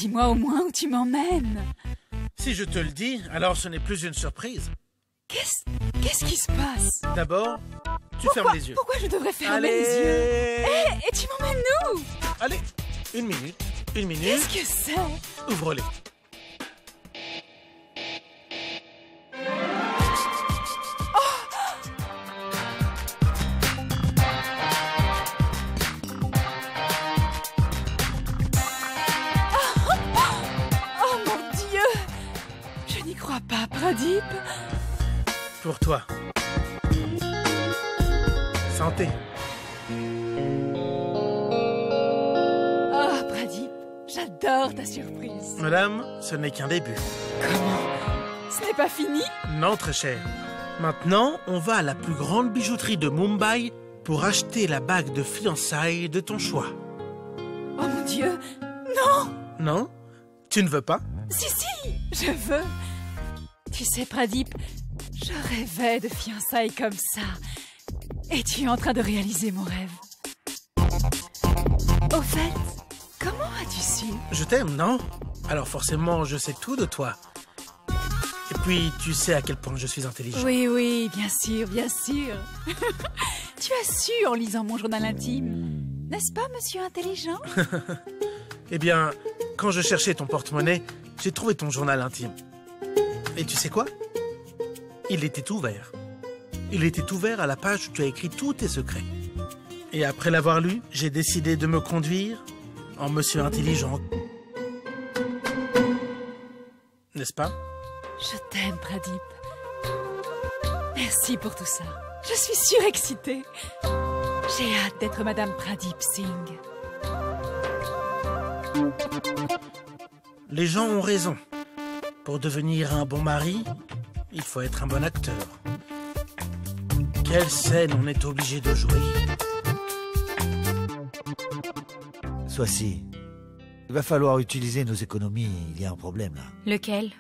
Dis-moi au moins où tu m'emmènes. Si je te le dis, alors ce n'est plus une surprise. Qu'est-ce qui se passe? D'abord, tu fermes les yeux. Pourquoi je devrais fermer Allez. les yeux? Et tu m'emmènes où? Allez, une minute. Qu'est-ce que c'est? Ouvre-les. Oh mon Dieu! Je n'y crois pas, Pradeep. Pour toi. Santé. Oh, Pradeep, j'adore ta surprise. Madame, ce n'est qu'un début. Comment? Ce n'est pas fini? Non, très cher. Maintenant, on va à la plus grande bijouterie de Mumbai pour acheter la bague de fiançailles de ton choix. Oh mon Dieu! Non! Non? Tu ne veux pas? Si, je veux. Tu sais, Pradeep, je rêvais de fiançailles comme ça. Et tu es en train de réaliser mon rêve. Au fait, comment as-tu su? Je t'aime, non? Alors forcément, je sais tout de toi. Et puis, tu sais à quel point je suis intelligent. Oui, bien sûr, bien sûr. Tu as su en lisant mon journal intime. N'est-ce pas, monsieur intelligent? Eh bien, quand je cherchais ton porte-monnaie, j'ai trouvé ton journal intime. Et tu sais quoi? Il était ouvert. Il était ouvert à la page où tu as écrit tous tes secrets. Et après l'avoir lu, j'ai décidé de me conduire en monsieur intelligent. N'est-ce pas? Je t'aime, Pradeep. Merci pour tout ça. Je suis surexcitée. J'ai hâte d'être Madame Pradeep Singh. Les gens ont raison. Pour devenir un bon mari, il faut être un bon acteur. Quelle scène on est obligé de jouer? Sois-ci. Il va falloir utiliser nos économies, il y a un problème là. Lequel?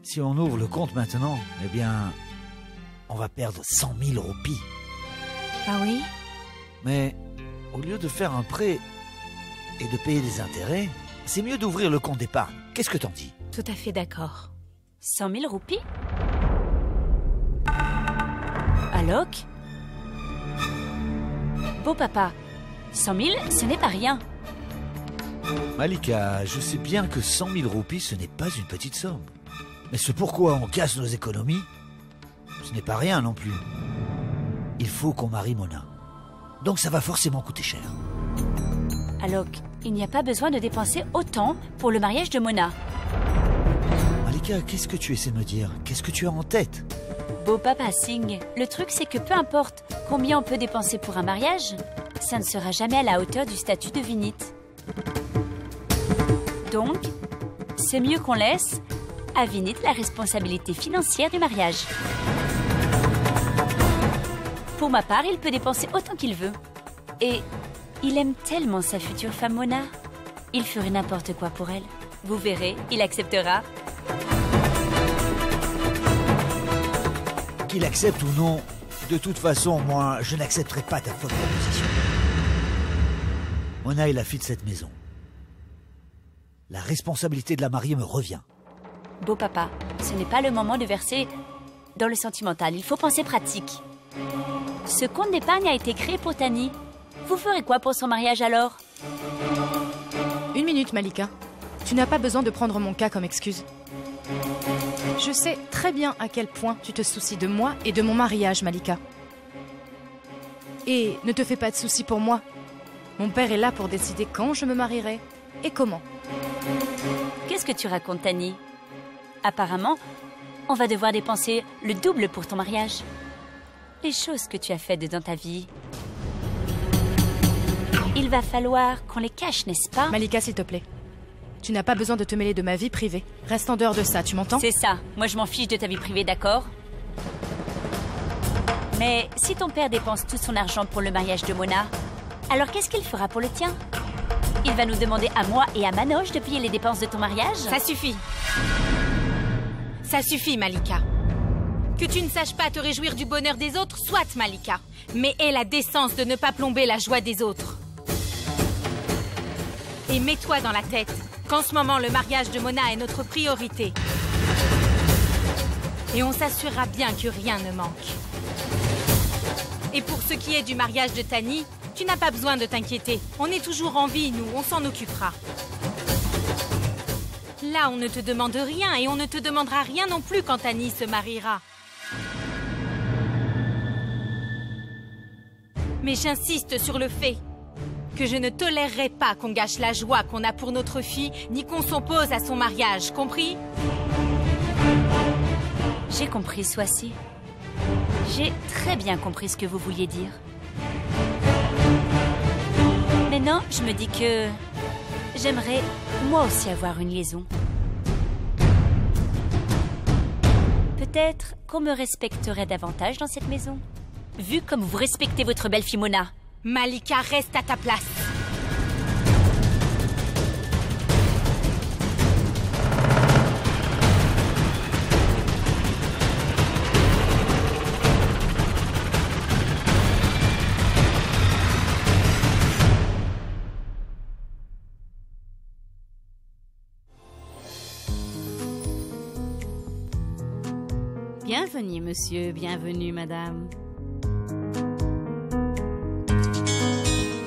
Si on ouvre le compte maintenant, eh bien, on va perdre 100 000 roupies. Ah oui? Mais au lieu de faire un prêt et de payer des intérêts, c'est mieux d'ouvrir le compte d'épargne. Qu'est-ce que t'en dis? Tout à fait d'accord. 100 000 roupies? Alok? Beau papa, 100 000, ce n'est pas rien. Malika, je sais bien que 100 000 roupies, ce n'est pas une petite somme. Mais ce pourquoi on casse nos économies, ce n'est pas rien non plus. Il faut qu'on marie Mona. Donc ça va forcément coûter cher. Alok, il n'y a pas besoin de dépenser autant pour le mariage de Mona. Malika, qu'est-ce que tu essaies de me dire? Qu'est-ce que tu as en tête? Beau papa Singh, le truc c'est que peu importe combien on peut dépenser pour un mariage, ça ne sera jamais à la hauteur du statut de Vinit. Donc, c'est mieux qu'on laisse à Vinit la responsabilité financière du mariage. Pour ma part, il peut dépenser autant qu'il veut. Et il aime tellement sa future femme Mona. Il ferait n'importe quoi pour elle. Vous verrez, il acceptera. Qu'il accepte ou non, de toute façon, moi, je n'accepterai pas ta fausse proposition. Mona est la fille de cette maison. La responsabilité de la mariée me revient. Beau papa, ce n'est pas le moment de verser dans le sentimental. Il faut penser pratique. Ce compte d'épargne a été créé pour Tani. Vous ferez quoi pour son mariage alors? Une minute, Malika. Tu n'as pas besoin de prendre mon cas comme excuse. Je sais très bien à quel point tu te soucies de moi et de mon mariage, Malika. Et ne te fais pas de soucis pour moi. Mon père est là pour décider quand je me marierai et comment. Qu'est-ce que tu racontes, Tani? Apparemment, on va devoir dépenser le double pour ton mariage. Les choses que tu as faites dans ta vie. Il va falloir qu'on les cache, n'est-ce pas? Malika, s'il te plaît. Tu n'as pas besoin de te mêler de ma vie privée. Reste en dehors de ça, tu m'entends? C'est ça. Moi, je m'en fiche de ta vie privée, d'accord? Mais si ton père dépense tout son argent pour le mariage de Mona, alors qu'est-ce qu'il fera pour le tien? Il va nous demander à moi et à Manoj de payer les dépenses de ton mariage? Ça suffit. Ça suffit, Malika. Que tu ne saches pas te réjouir du bonheur des autres, soit, Malika. Mais aie la décence de ne pas plomber la joie des autres. Et mets-toi dans la tête qu'en ce moment, le mariage de Mona est notre priorité. Et on s'assurera bien que rien ne manque. Et pour ce qui est du mariage de Tani, tu n'as pas besoin de t'inquiéter. On est toujours en vie, nous, on s'en occupera. Là, on ne te demande rien et on ne te demandera rien non plus quand Tani se mariera. Mais j'insiste sur le fait que je ne tolérerai pas qu'on gâche la joie qu'on a pour notre fille, ni qu'on s'oppose à son mariage, compris? J'ai compris, Swassi. J'ai très bien compris ce que vous vouliez dire. Maintenant, je me dis que j'aimerais moi aussi avoir une liaison. Peut-être qu'on me respecterait davantage dans cette maison. Vu comme vous respectez votre belle-fille Mona. Malika, reste à ta place. Bienvenue, monsieur, bienvenue, madame.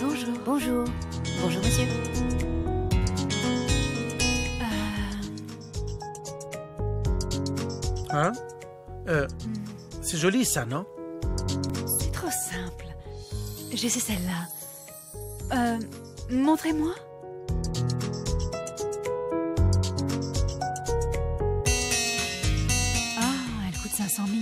Bonjour. Bonjour. Bonjour, monsieur. Hein? C'est joli, ça, non? C'est trop simple. J'essaie celle-là. Montrez-moi. Ah, elle coûte 500 000.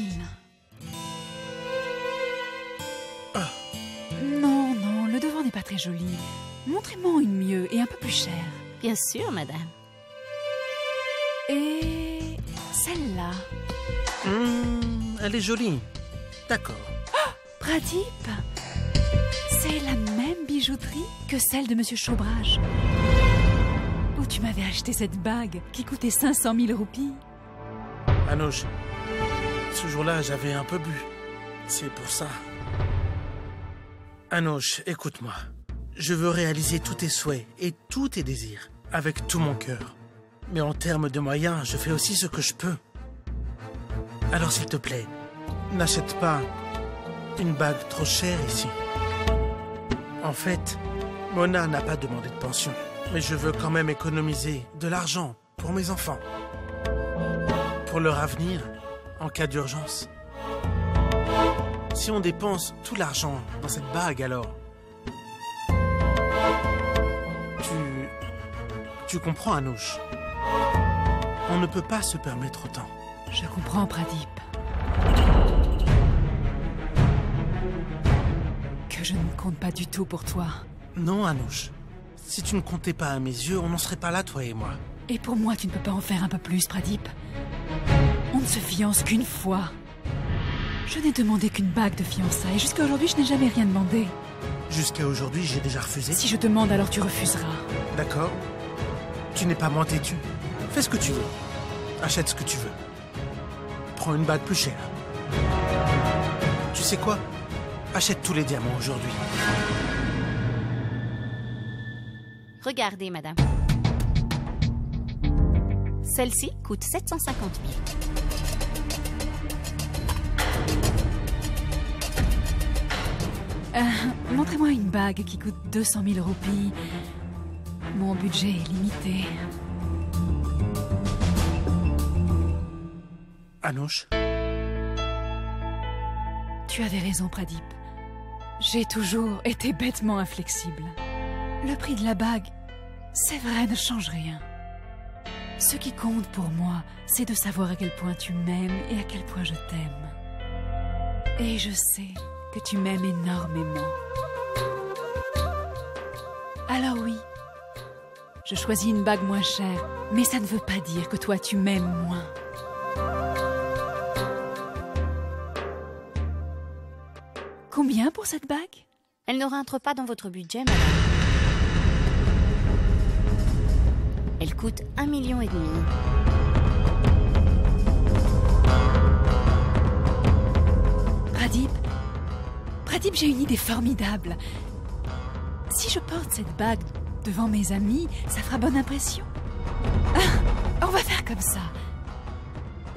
Non, non, le devant n'est pas très joli. Montrez-moi une mieux et un peu plus chère. Bien sûr, madame. Et celle-là. Elle est jolie. D'accord. Pradip, c'est la même bijouterie que celle de Monsieur Chobrage. Où tu m'avais acheté cette bague qui coûtait 500 000 roupies. Anouche, ce jour-là, j'avais un peu bu. C'est pour ça. Anouche, écoute-moi. Je veux réaliser tous tes souhaits et tous tes désirs, avec tout mon cœur. Mais en termes de moyens, je fais aussi ce que je peux. Alors s'il te plaît, n'achète pas une bague trop chère ici. En fait, Mona n'a pas demandé de pension. Mais je veux quand même économiser de l'argent pour mes enfants. Pour leur avenir, en cas d'urgence. Si on dépense tout l'argent dans cette bague, alors... Tu comprends, Anouche? On ne peut pas se permettre autant. Je comprends, Pradip. Que je ne compte pas du tout pour toi. Non, Anouche. Si tu ne comptais pas à mes yeux, on n'en serait pas là, toi et moi. Et pour moi, tu ne peux pas en faire un peu plus, Pradip. On ne se fiance qu'une fois. Je n'ai demandé qu'une bague de fiançailles. Jusqu'à aujourd'hui, je n'ai jamais rien demandé. Jusqu'à aujourd'hui, j'ai déjà refusé. Si je demande, alors tu refuseras. D'accord. Tu n'es pas moins têtu. Fais ce que tu veux. Achète ce que tu veux. Prends une bague plus chère. Tu sais quoi? Achète tous les diamants aujourd'hui. Regardez, madame. Celle-ci coûte 750 000. Montrez-moi une bague qui coûte 200 000 roupies. Mon budget est limité. Anouche? Tu avais raison, Pradip. J'ai toujours été bêtement inflexible. Le prix de la bague, c'est vrai, ne change rien. Ce qui compte pour moi, c'est de savoir à quel point tu m'aimes et à quel point je t'aime. Et je sais que tu m'aimes énormément. Alors oui, je choisis une bague moins chère, mais ça ne veut pas dire que toi tu m'aimes moins. Combien pour cette bague? Elle ne rentre pas dans votre budget, madame. Elle coûte 1,5 million. Pradip, j'ai une idée formidable. Si je porte cette bague devant mes amis, ça fera bonne impression. On va faire comme ça.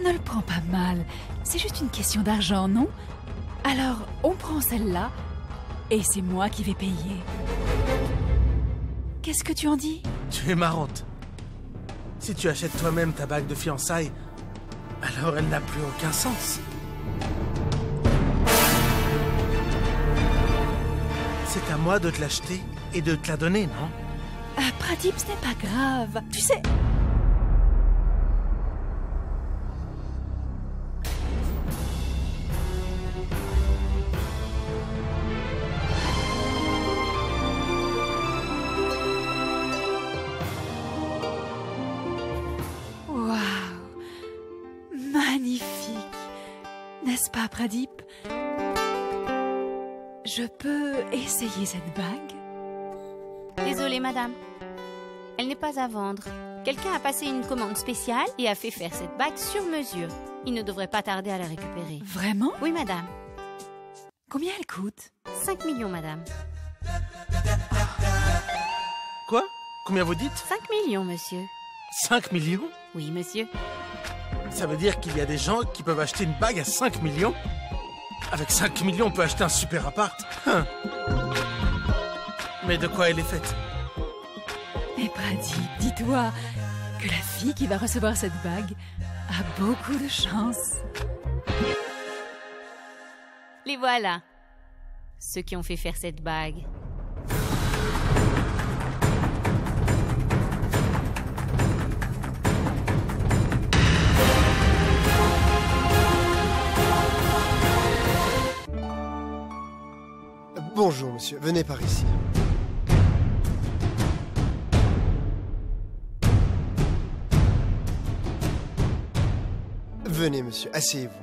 Ne le prends pas mal. C'est juste une question d'argent, non? Alors, on prend celle-là, et c'est moi qui vais payer. Qu'est-ce que tu en dis? Tu es marrante. Si tu achètes toi-même ta bague de fiançailles, alors elle n'a plus aucun sens. C'est à moi de te l'acheter et de te la donner, non? Ah, Pradip, ce n'est pas grave. Tu sais... N'est-ce pas, Pradip? Je peux essayer cette bague? Désolée, madame. Elle n'est pas à vendre. Quelqu'un a passé une commande spéciale et a fait faire cette bague sur mesure. Il ne devrait pas tarder à la récupérer. Vraiment? Oui, madame. Combien elle coûte? 5 millions, madame. Quoi? Combien vous dites? 5 millions, monsieur. 5 millions? Oui, monsieur. Ça veut dire qu'il y a des gens qui peuvent acheter une bague à 5 millions? Avec 5 millions, on peut acheter un super appart. Hein. Mais de quoi elle est faite? Mais Pradip, dis-toi que la fille qui va recevoir cette bague a beaucoup de chance. Les voilà. Ceux qui ont fait faire cette bague. Bonjour, monsieur. Venez par ici. Venez, monsieur. Asseyez-vous.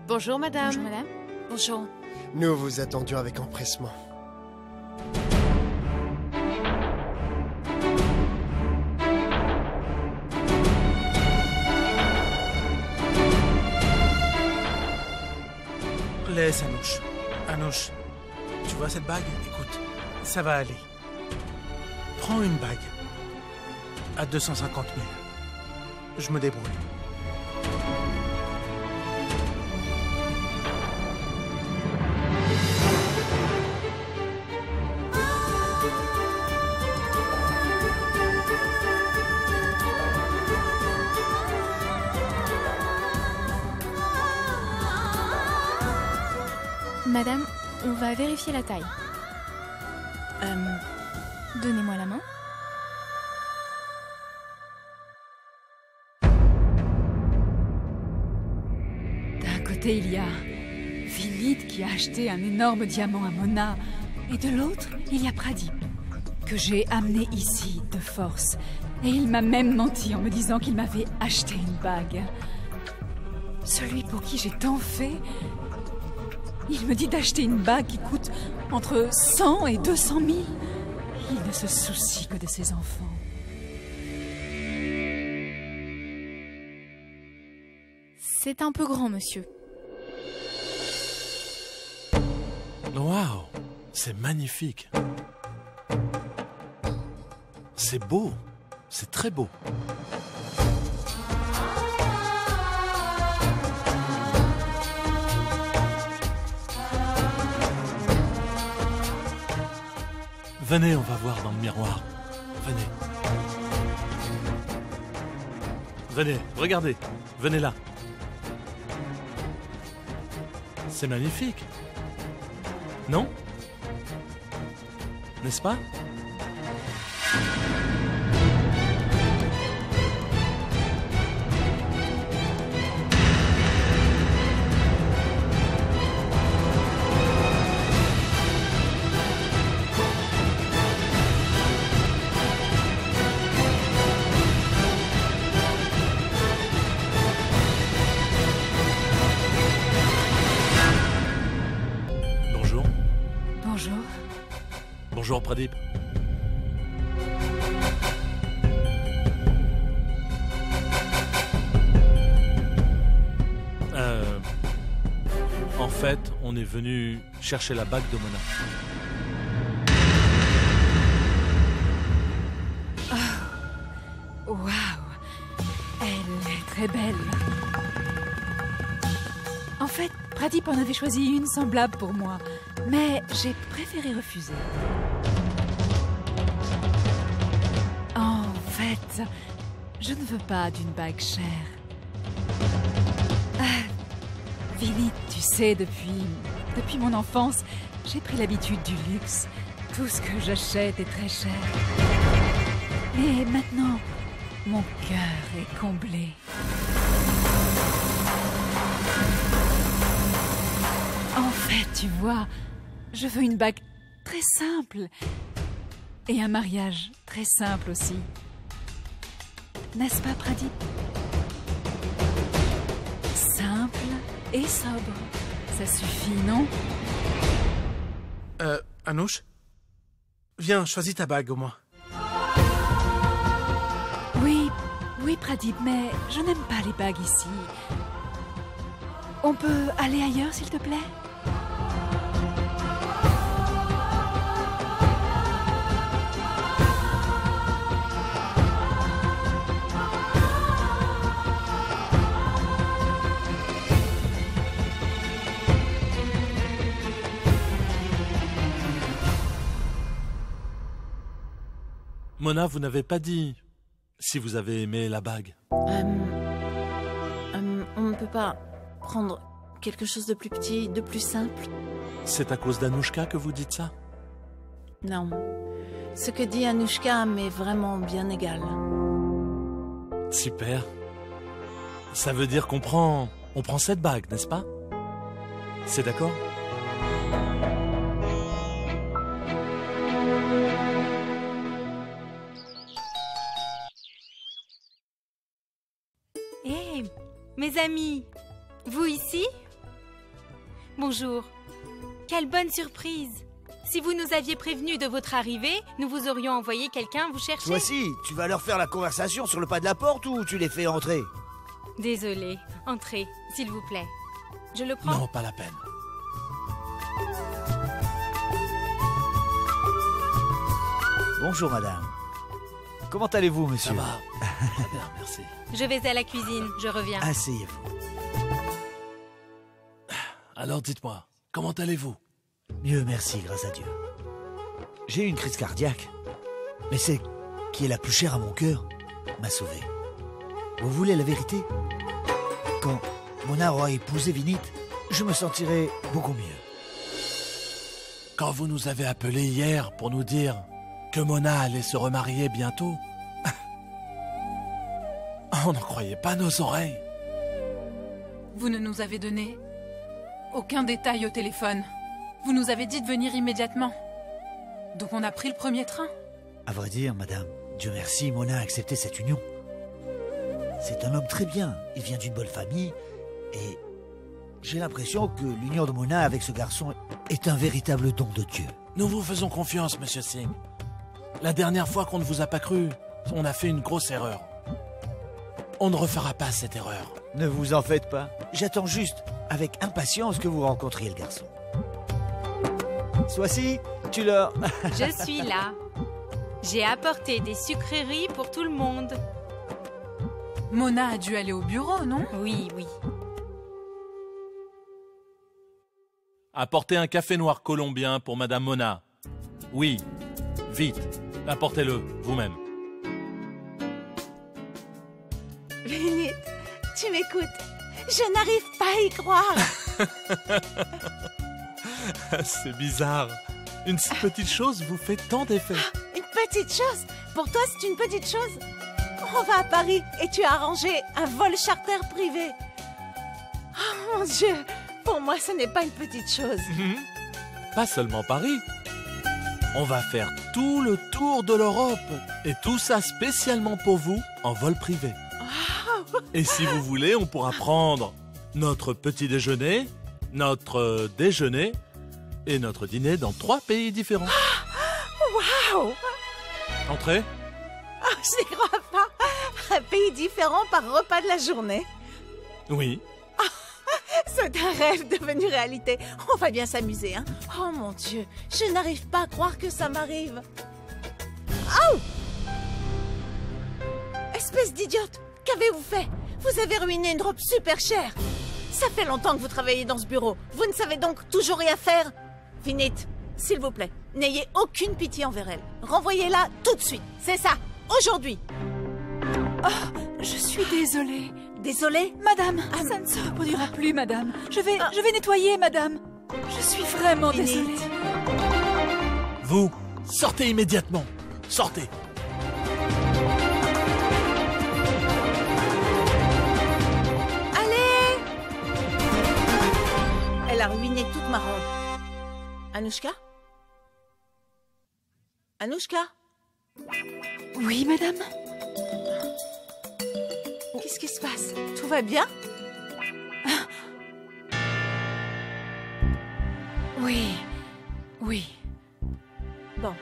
Bonjour, madame. Bonjour, madame. Bonjour. Nous vous attendions avec empressement. Laisse Anouche. Anouche, tu vois cette bague? Écoute, ça va aller. Prends une bague à 250 000. Je me débrouille. Madame, on va vérifier la taille. Donnez-moi la main. D'un côté, il y a Vinit qui a acheté un énorme diamant à Mona. Et de l'autre, il y a Pradip, que j'ai amené ici de force. Et il m'a même menti en me disant qu'il m'avait acheté une bague. Celui pour qui j'ai tant fait... Il me dit d'acheter une bague qui coûte entre 100 et 200 000. Il ne se soucie que de ses enfants. C'est un peu grand, monsieur. Waouh, c'est magnifique. C'est beau, c'est très beau. Venez, on va voir dans le miroir. Venez. Venez, regardez. Venez là. C'est magnifique. Non? N'est-ce pas? Bonjour Pradip. En fait, on est venu chercher la bague de Mona. Waouh! Elle est très belle. En fait, Pradip en avait choisi une semblable pour moi, mais j'ai préféré refuser. En fait, je ne veux pas d'une bague chère. Vinny, tu sais, depuis mon enfance, j'ai pris l'habitude du luxe. Tout ce que j'achète est très cher. Et maintenant, mon cœur est comblé. En fait, tu vois, je veux une bague très simple. Et un mariage très simple aussi. N'est-ce pas, Pradip? Simple et sobre. Ça suffit, non? Anouche? Viens, choisis ta bague au moins. Oui, Pradip, mais je n'aime pas les bagues ici. On peut aller ailleurs, s'il te plaît? Mona, vous n'avez pas dit si vous avez aimé la bague. On ne peut pas prendre quelque chose de plus petit, de plus simple? C'est à cause d'Anouchka que vous dites ça? Non. Ce que dit Anouchka m'est vraiment bien égal. Super. Ça veut dire qu'on prend cette bague, n'est-ce pas? C'est d'accord? Hé, mes amis, vous ici? Bonjour. Quelle bonne surprise! Si vous nous aviez prévenu de votre arrivée, nous vous aurions envoyé quelqu'un vous chercher. Voici, tu vas leur faire la conversation sur le pas de la porte ou tu les fais entrer? Désolée, entrez, s'il vous plaît. Je le prends? Non, pas la peine. Bonjour madame. Comment allez-vous, monsieur? Ça va. Très bien, merci. Je vais à la cuisine, je reviens. Asseyez-vous. Alors dites-moi, comment allez-vous? Mieux, merci, grâce à Dieu. J'ai eu une crise cardiaque, mais celle qui est la plus chère à mon cœur m'a sauvé. Vous voulez la vérité? Quand Mona aura épousé Vinit, je me sentirai beaucoup mieux. Quand vous nous avez appelés hier pour nous dire que Mona allait se remarier bientôt, on n'en croyait pas nos oreilles. Vous ne nous avez donné aucun détail au téléphone. Vous nous avez dit de venir immédiatement. Donc on a pris le premier train. À vrai dire, madame, Dieu merci, Mona a accepté cette union. C'est un homme très bien, il vient d'une bonne famille, et j'ai l'impression que l'union de Mona avec ce garçon est un véritable don de Dieu. Nous vous faisons confiance, monsieur Singh. La dernière fois qu'on ne vous a pas cru, on a fait une grosse erreur. On ne refera pas cette erreur. Ne vous en faites pas. J'attends juste avec impatience que vous rencontriez le garçon. Sois-ci, tu leur... Je suis là. J'ai apporté des sucreries pour tout le monde. Mona a dû aller au bureau, non? Oui. Apportez un café noir colombien pour Madame Mona. Oui, vite. Apportez-le, vous-même. Vinit, tu m'écoutes? Je n'arrive pas à y croire. C'est bizarre. Une si petite chose vous fait tant d'effet. Une petite chose? Pour toi, c'est une petite chose? On va à Paris et tu as arrangé un vol charter privé. Oh mon Dieu, pour moi, ce n'est pas une petite chose. Pas seulement Paris. On va faire tout le tour de l'Europe. Et tout ça spécialement pour vous, en vol privé. Et si vous voulez, on pourra prendre notre petit déjeuner, notre déjeuner et notre dîner dans 3 pays différents. Waouh! Entrez. Oh, je n'y crois pas. Un pays différent par repas de la journée. Oui. C'est un rêve devenu réalité. On va bien s'amuser, hein? Oh mon Dieu, je n'arrive pas à croire que ça m'arrive. Oh! Est-ce Espèce d'idiote! Qu'avez-vous fait? Vous avez ruiné une robe super chère! Ça fait longtemps que vous travaillez dans ce bureau. Vous ne savez donc toujours rien faire? Vinit, s'il vous plaît, n'ayez aucune pitié envers elle. Renvoyez-la tout de suite. C'est ça, aujourd'hui. Oh, je suis désolée. Désolée? Madame, ça ne se reproduira plus, madame. Je vais nettoyer, madame. Je suis vraiment désolée. Vous, sortez immédiatement. Sortez. Allez! Elle a ruiné toute ma robe. Anouchka? Anouchka? Oui, madame? Qu'est-ce qui se passe? Tout va bien? Oui. Oui. Bon.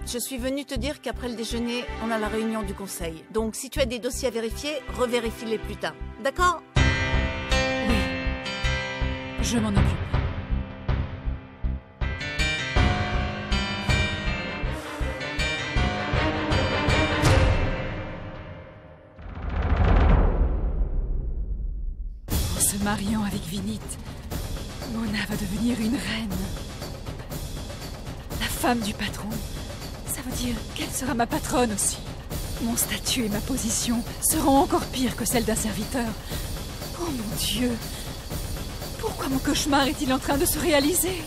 Je suis venue te dire qu'après le déjeuner, on a la réunion du conseil. Donc, si tu as des dossiers à vérifier, revérifie-les plus tard. D'accord? Oui. Je m'en occupe. En se mariant avec Vinit, Mona va devenir une reine. La femme du patron. Ça veut dire qu'elle sera ma patronne aussi. Mon statut et ma position seront encore pires que celles d'un serviteur. Oh mon Dieu! Pourquoi mon cauchemar est-il en train de se réaliser?